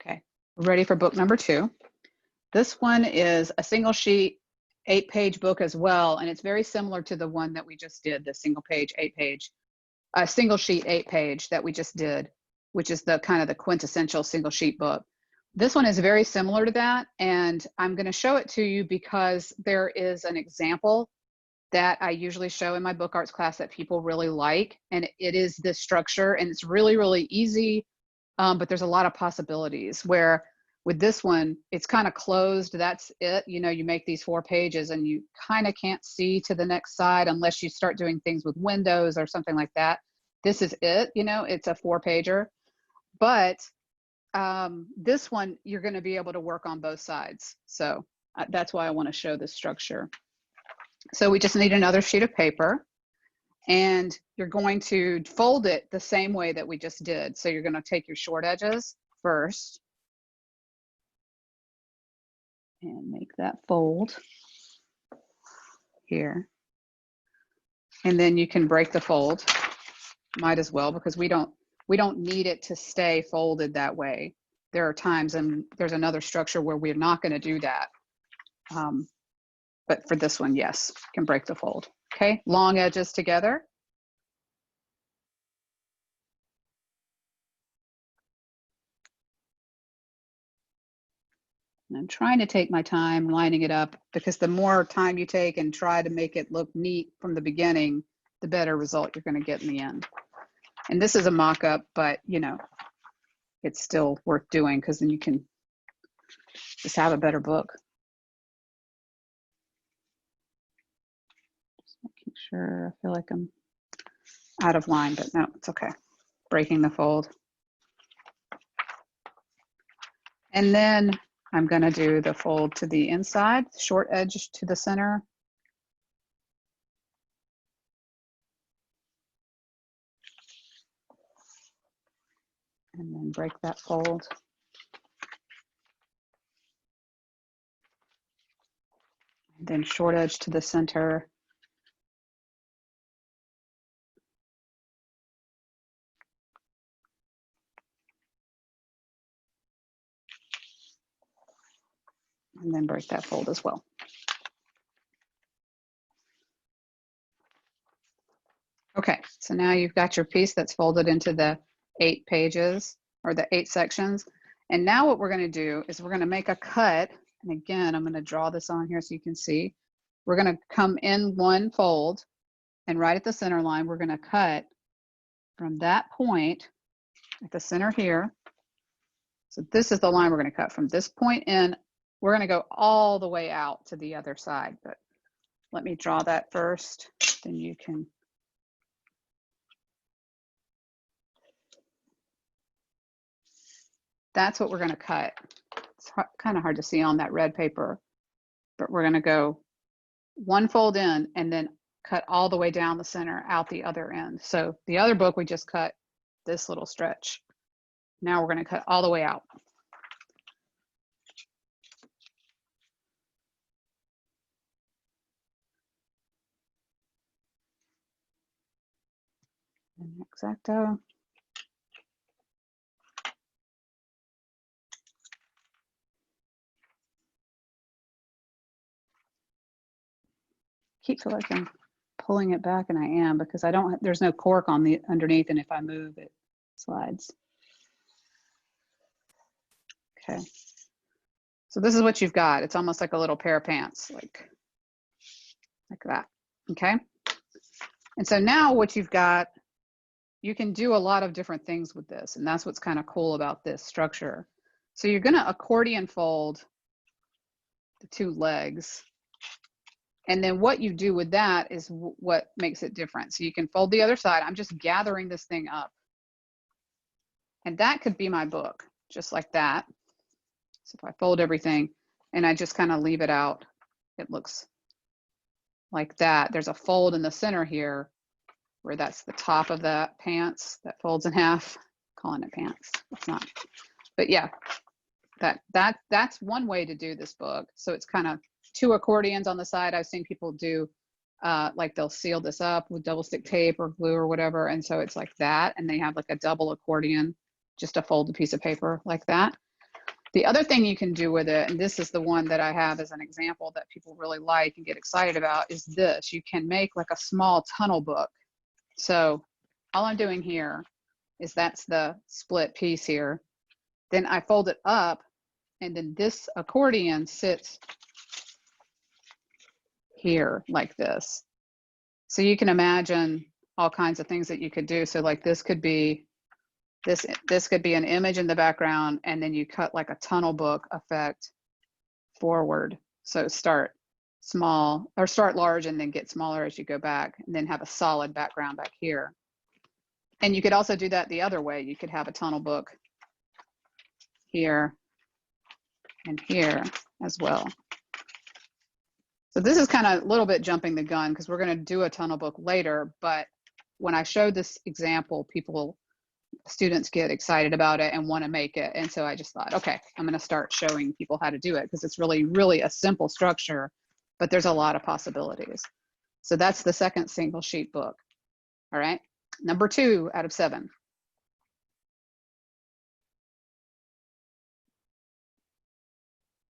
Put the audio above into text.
Okay, we're ready for book number 2. This one is a single sheet, 8-page book as well, and it's very similar to the one that we just did, the single page, 8-page, single sheet, 8-page that we just did, which is the kind of the quintessential single sheet book. This one is very similar to that, and I'm going to show it to you because there is an example that I usually show in my book arts class that people really like, and it is this structure, and it's really, really easy. But there's a lot of possibilities where with this one, it's kind of closed. That's it. You know, you make these 4 pages and you kind of can't see to the next side unless you start doing things with windows or something like that. This is it, you know, it's a 4-pager. But this one, you're going to be able to work on both sides. So that's why I want to show this structure. So we just need another sheet of paper. And you're going to fold it the same way that we just did. So you're going to take your short edges first and make that fold here. And then you can break the fold, might as well, because we don't need it to stay folded that way. There are times, and there's another structure where we're not going to do that. But for this one, yes, you can break the fold. Okay, long edges together. And I'm trying to take my time lining it up, because the more time you take and try to make it look neat from the beginning, the better result you're going to get in the end. And this is a mock-up, but you know, it's still worth doing because then you can just have a better book. Just making sure, I feel like I'm out of line, but no, it's okay. Breaking the fold. And then I'm going to do the fold to the inside, short edge to the center. And then break that fold. And then short edge to the center. And then break that fold as well. Okay, so now you've got your piece that's folded into the 8 pages or the 8 sections. And now what we're going to do is we're going to make a cut. And again, I'm going to draw this on here so you can see. We're going to come in one fold, and right at the center line, we're going to cut from that point at the center here. So this is the line we're going to cut from this point in. We're going to go all the way out to the other side, but let me draw that first, then you can. That's what we're going to cut. It's kind of hard to see on that red paper, but we're going to go one fold in and then cut all the way down the center out the other end. So the other book, we just cut this little stretch. Now we're going to cut all the way out. And exacto. Keep feeling like I'm pulling it back, and I am, because I don't, there's no cork on the underneath, and if I move it slides. Okay, so this is what you've got. It's almost like a little pair of pants, like that. Okay, and so now what you've got, you can do a lot of different things with this, and that's what's kind of cool about this structure. So you're going to accordion fold the 2 legs. And then what you do with that is what makes it different. So you can fold the other side. I'm just gathering this thing up. And that could be my book, just like that. So if I fold everything and I just kind of leave it out, it looks like that. There's a fold in the center here where that's the top of the pants that folds in half. I'm calling it pants. It's not. But yeah, that's one way to do this book. So it's kind of 2 accordions on the side. I've seen people do like they'll seal this up with double stick tape or glue or whatever, and so it's like that, and they have like a double accordion just to fold a piece of paper like that. The other thing you can do with it, and this is the one that I have as an example that people really like and get excited about, is this. You can make like a small tunnel book. So all I'm doing here is that's the split piece here. Then I fold it up, and then this accordion sits here like this. So you can imagine all kinds of things that you could do. So like this could be this could be an image in the background, and then you cut like a tunnel book effect forward. So start small or start large and then get smaller as you go back, and then have a solid background back here. And you could also do that the other way. You could have a tunnel book here and here as well. So this is kind of a little bit jumping the gun because we're going to do a tunnel book later, but when I showed this example, students get excited about it and want to make it. And so I just thought, okay, I'm going to start showing people how to do it because it's really a simple structure, but there's a lot of possibilities. So that's the second single sheet book. All right. Number 2 out of 7.